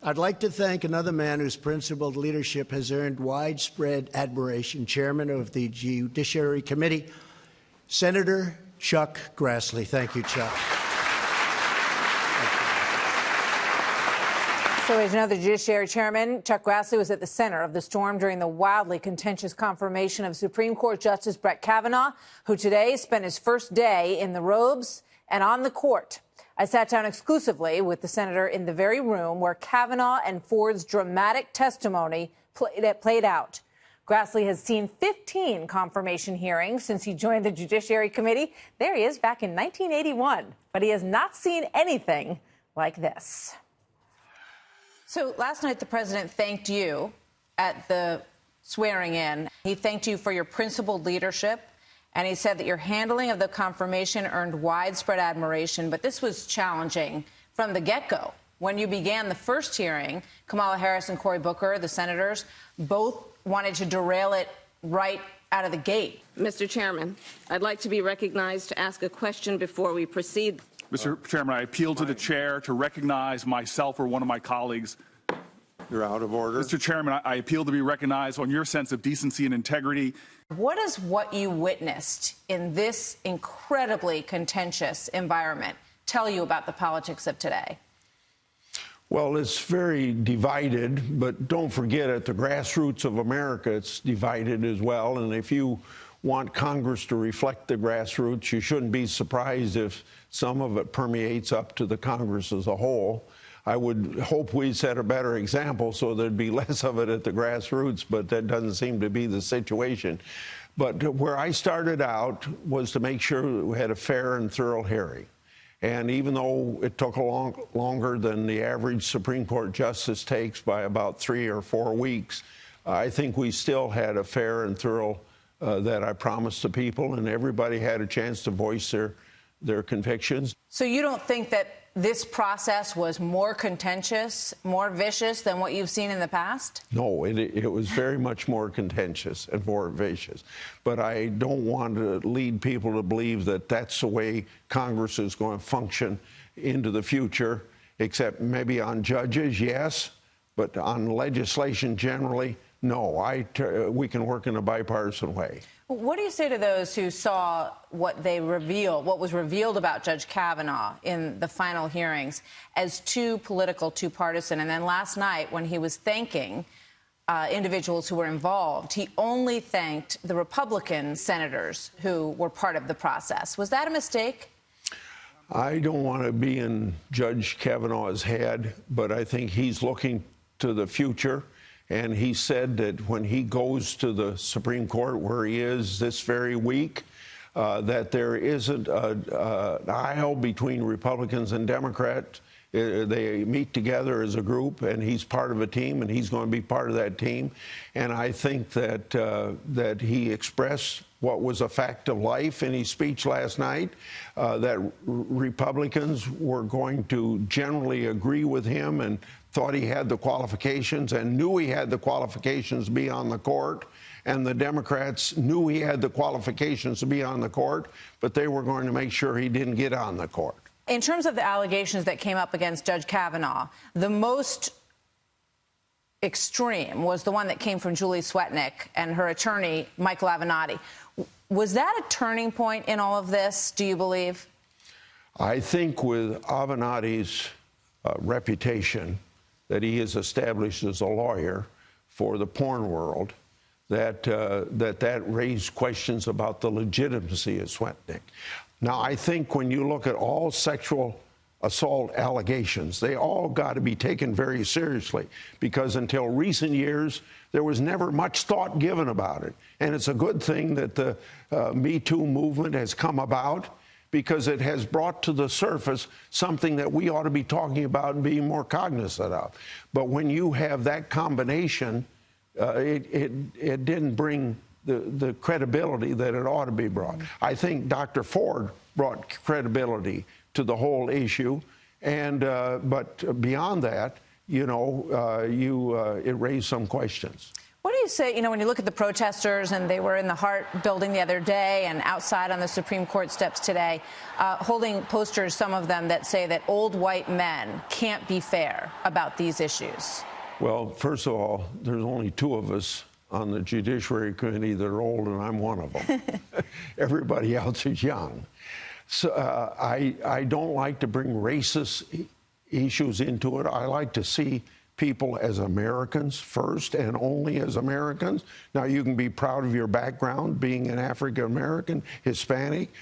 I'd like to thank another man whose principled leadership has earned widespread admiration, Chairman of the Judiciary Committee, Senator Chuck Grassley. Thank you, Chuck. So as you know, the Judiciary Chairman, Chuck Grassley, was at the center of the storm during the wildly contentious confirmation of Supreme Court Justice Brett Kavanaugh, who today spent his first day in the robes and on the court. I sat down exclusively with the senator in the very room where Kavanaugh and Ford's dramatic testimony played out. Grassley has seen 15 confirmation hearings since he joined the Judiciary Committee. There he is, back in 1981. But he has not seen anything like this. So last night, the president thanked you at the swearing in. He thanked you for your principled leadership, and he said that your handling of the confirmation earned widespread admiration. But this was challenging from the get-go. When you began the first hearing, Kamala Harris and Cory Booker, the senators, both wanted to derail it right out of the gate. Mr. Chairman, I'd like to be recognized to ask a question before we proceed. Mr. Chairman, I appeal to the chair to recognize myself or one of my colleagues. You're out of order. Mr. Chairman, I appeal to be recognized on your sense of decency and integrity. What does what you witnessed in this incredibly contentious environment tell you about the politics of today? Well, it's very divided, but don't forget, at the grassroots of America, it's divided as well. And if you want Congress to reflect the grassroots, you shouldn't be surprised if some of it permeates up to the Congress as a whole. I would hope we set a better example so there'd be less of it at the grassroots, but that doesn't seem to be the situation. But where I started out was to make sure we had a fair and thorough hearing. And even though it took longer than the average Supreme Court justice takes by about 3 or 4 weeks, I think we still had a fair and thorough that I promised to people, and everybody had a chance to voice their convictions. So you don't think that this process was more contentious, more vicious than what you've seen in the past? No, it was very much more contentious and more vicious. But I don't want to lead people to believe that that's the way Congress is going to function into the future, except maybe on judges, yes, but on legislation generally, no. We can work in a bipartisan way. What do you say to those who saw what was revealed about Judge Kavanaugh in the final hearings as too political, too partisan? And then last night, when he was thanking individuals who were involved, he only thanked the Republican senators who were part of the process. Was that a mistake? I don't want to be in Judge Kavanaugh's head, but I think he's looking to the future. And he said that when he goes to the Supreme Court, where he is this very week, that there isn't an aisle between Republicans and Democrats. They meet together as a group, and he's part of a team, and he's going to be part of that team. And I think that that he expressed what was a fact of life in his speech last night, that Republicans were going to generally agree with him and thought he had the qualifications and knew he had the qualifications to be on the court. And the Democrats knew he had the qualifications to be on the court, but they were going to make sure he didn't get on the court. In terms of the allegations that came up against Judge Kavanaugh, the most extreme was the one that came from Julie Swetnick and her attorney, Michael Avenatti. Was that a turning point in all of this, do you believe? I think with Avenatti's reputation that he has established as a lawyer for the porn world, that raised questions about the legitimacy of Swetnick. Now, I think when you look at all sexual assault allegations, they all got to be taken very seriously, because until recent years, there was never much thought given about it. And it's a good thing that the Me Too movement has come about, because it has brought to the surface something that we ought to be talking about and being more cognizant of. But when you have that combination, it didn't bring the credibility that it ought to be brought. I think Dr. Ford brought credibility to the whole issue, and but beyond that, you know, it raised some questions. What do you say, when you look at the protesters, and they were in the Hart building the other day and outside on the Supreme Court steps today, holding posters, some of them that say that old white men can't be fair about these issues? Well, first of all, there's only two of us on the Judiciary Committee that are old, and I'm one of them. Everybody else is young. So I don't like to bring racist issues into it. I like to see people as Americans first and only as Americans. Now, you can be proud of your background, being an African American, Hispanic,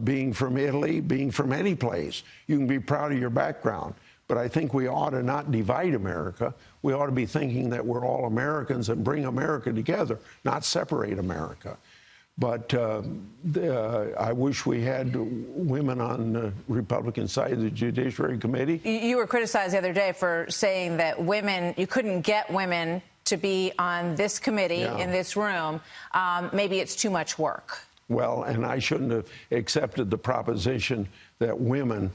being from Italy, being from any place. You can be proud of your background. But I think we ought to not divide America. We ought to be thinking that we're all Americans and bring America together, not separate America. But I wish we had women on the Republican side of the Judiciary Committee. You were criticized the other day for saying that you couldn't get women to be on this committee, in this room. Maybe it's too much work. Well, and I shouldn't have accepted the proposition that women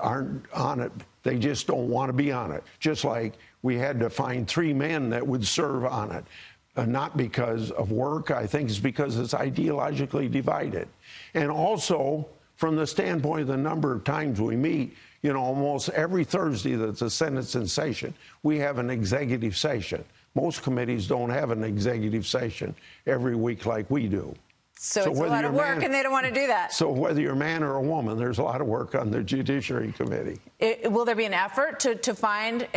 aren't on it. They just don't want to be on it. Just like we had to find 3 men that would serve on it. Not because of work. I think it's because it's ideologically divided. And also, from the standpoint of the number of times we meet, almost every Thursday that the Senate's in session, we have an executive session. Most committees don't have an executive session every week like we do. So it's a lot of work, and they don't want to do that. So whether you're a man or a woman, there's a lot of work on the Judiciary Committee. Will there be an effort to find,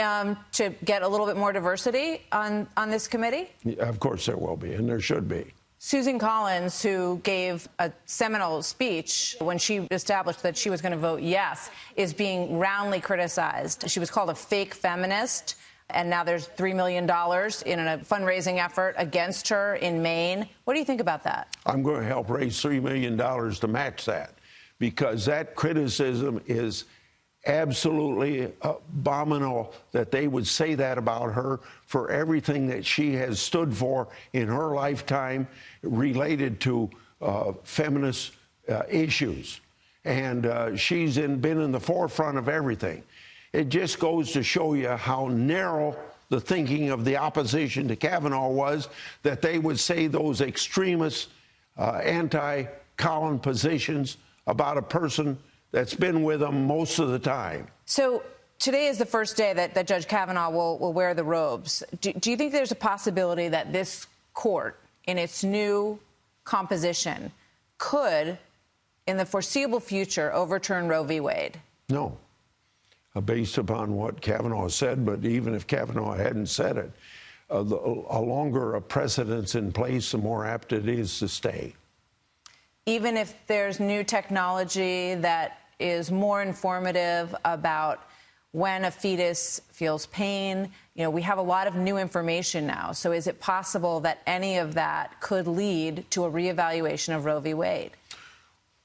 to get a little bit more diversity on this committee? Of course there will be, and there should be. Susan Collins, who gave a seminal speech when she established that she was going to vote yes, is being roundly criticized. She was called a fake feminist. And now there's $3 million in a fundraising effort against her in Maine. What do you think about that? I'm going to help raise $3 million to match that, because that criticism is absolutely abominable that they would say that about her for everything that she has stood for in her lifetime related to feminist issues. And she's been in the forefront of everything. It just goes to show you how narrow the thinking of the opposition to Kavanaugh was, that they would say those extremist, anti-Collins positions about a person that's been with them most of the time. So today is the first day that Judge Kavanaugh will wear the robes. Do you think there's a possibility that this court, in its new composition, could, in the foreseeable future, overturn Roe v. Wade? No. Based upon what Kavanaugh said, but even if Kavanaugh hadn't said it, a longer a precedent's in place, the more apt it is to stay. Even if there's new technology that is more informative about when a fetus feels pain, we have a lot of new information now. So is it possible that any of that could lead to a reevaluation of Roe v. Wade?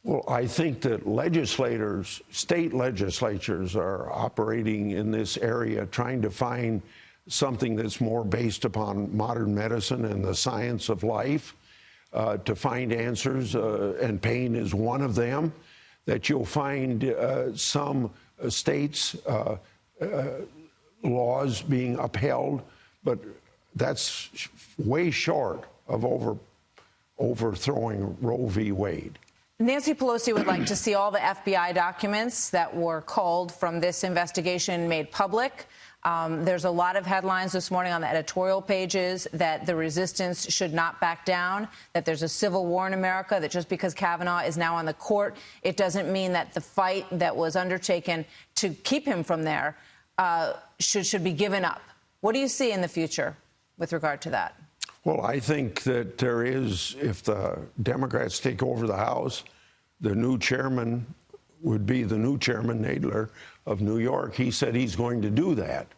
Well, I think that legislators, state legislatures, are operating in this area trying to find something that's more based upon modern medicine and the science of life, to find answers, and pain is one of them, that you'll find some states' laws being upheld, but that's way short of overthrowing Roe v. Wade. Nancy Pelosi would like to see all the FBI documents that were culled from this investigation made public. There's a lot of headlines this morning on the editorial pages that the resistance should not back down, that there's a civil war in America, that just because Kavanaugh is now on the court, it doesn't mean that the fight that was undertaken to keep him from there should be given up. What do you see in the future with regard to that? Well, I think that there is, if the Democrats take over the House, the new chairman would be the new chairman, Nadler, of New York. He said he's going to do that.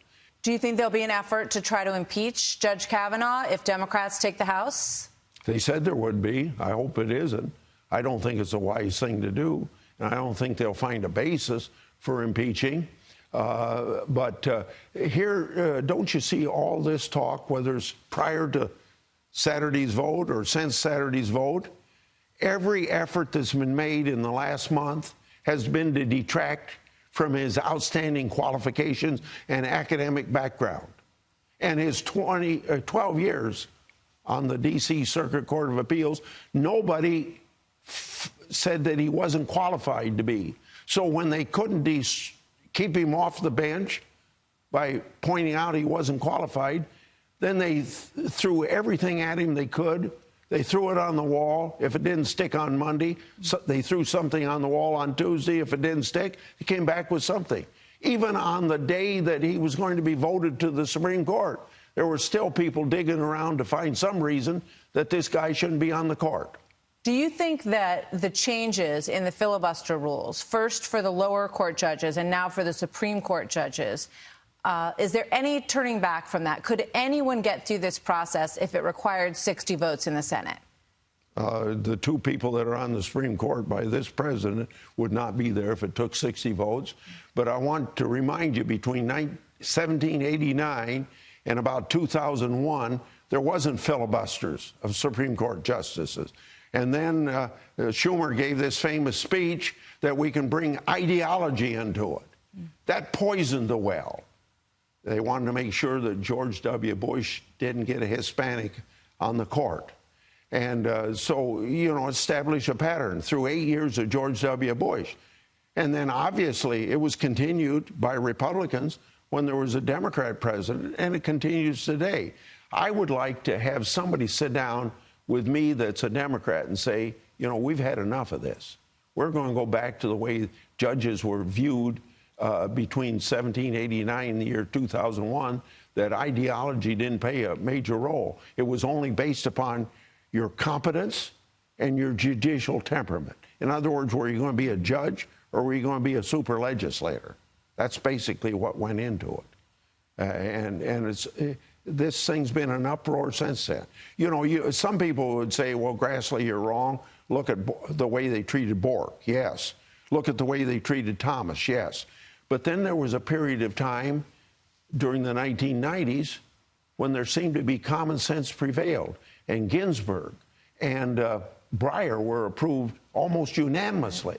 Do you think there'll be an effort to try to impeach Judge Kavanaugh if Democrats take the House? They said there would be. I hope it isn't. I don't think it's a wise thing to do, and I don't think they'll find a basis for impeaching. But here, don't you see all this talk, whether it's prior to Saturday's vote or since Saturday's vote? Every effort that's been made in the last month has been to detract from his outstanding qualifications and academic background and his 12 years on the D.C. Circuit Court of Appeals, nobody said that he wasn't qualified to be. So when they couldn't keep him off the bench by pointing out he wasn't qualified, then they threw everything at him they could. They threw it on the wall. If it didn't stick on Monday, they threw something on the wall on Tuesday. If it didn't stick, he came back with something. Even on the day that he was going to be voted to the Supreme Court, there were still people digging around to find some reason that this guy shouldn't be on the court. Do you think that the changes in the filibuster rules, first for the lower court judges and now for the Supreme Court judges, is there any turning back from that? Could anyone get through this process if it required 60 votes in the Senate? The two people that are on the Supreme Court by this president would not be there if it took 60 votes. But I want to remind you, between 1789 and about 2001, there wasn't filibusters of Supreme Court justices. And then Schumer gave this famous speech that we can bring ideology into it. That poisoned the well. They wanted to make sure that George W. Bush didn't get a Hispanic on the court. And so, you know, establish a pattern through 8 years of George W. Bush. And then obviously it was continued by Republicans when there was a Democrat president, and it continues today. I would like to have somebody sit down with me that's a Democrat and say, you know, we've had enough of this. We're going to go back to the way judges were viewed between 1789 and the year 2001, that ideology didn't play a major role. It was only based upon your competence and your judicial temperament. In other words, were you going to be a judge or were you going to be a super legislator? That's basically what went into it. And this thing's been an uproar since then. You know, some people would say, well, Grassley, you're wrong. Look at the way they treated Bork. Yes. Look at the way they treated Thomas. Yes. But then there was a period of time during the 1990s when there seemed to be common sense prevailed. And Ginsburg and Breyer were approved almost unanimously.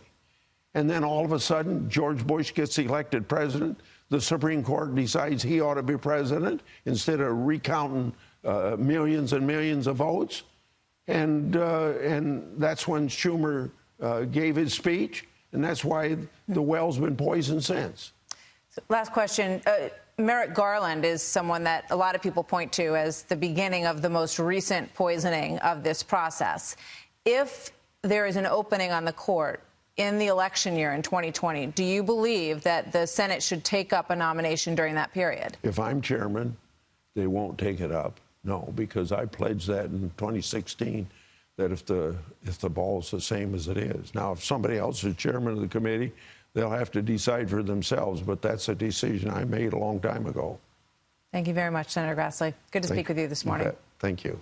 And then all of a sudden, George Bush gets elected president. The Supreme Court decides he ought to be president instead of recounting millions and millions of votes. And that's when Schumer gave his speech. And that's why the well's been poisoned since. Last question. Merrick Garland is someone that a lot of people point to as the beginning of the most recent poisoning of this process. If there is an opening on the court in the election year in 2020, do you believe that the Senate should take up a nomination during that period? If I'm chairman, they won't take it up. No, because I pledged that in 2016, that if the ball's the same as it is. Now, if somebody else is chairman of the committee, they'll have to decide for themselves, but that's a decision I made a long time ago. Thank you very much, Senator Grassley. Good to speak with you this morning. Thank you.